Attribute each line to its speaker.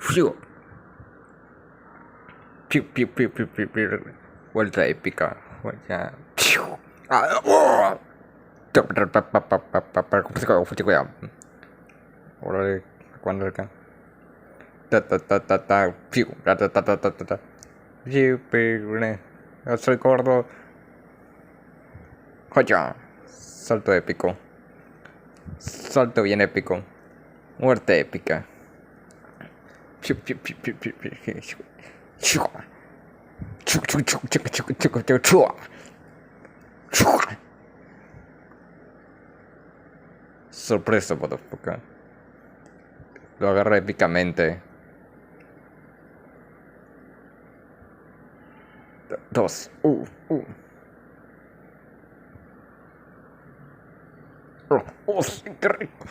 Speaker 1: Fiu. Piu, piu, piu, piu, piu, piu. Vuelta épica. Vuelta. Piu. Órale, cuando acá. Ta ta ta ta ta. Piu. Ta ta ta ta ta ta. Piu, piu. Yo soy gordo. Joya. Salto épico. Salto bien épico. Muerte épica. Piu, piu, piu, piu, piu, piu. Chua. Chua, chua, chua, chua, chua, chua, chua, chua. Chua. Sorpresa, motherfucker. Lo agarra épicamente. Dos. Oh, sí, qué rico.